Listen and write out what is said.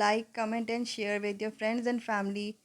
like, comment and share with your friends and family۔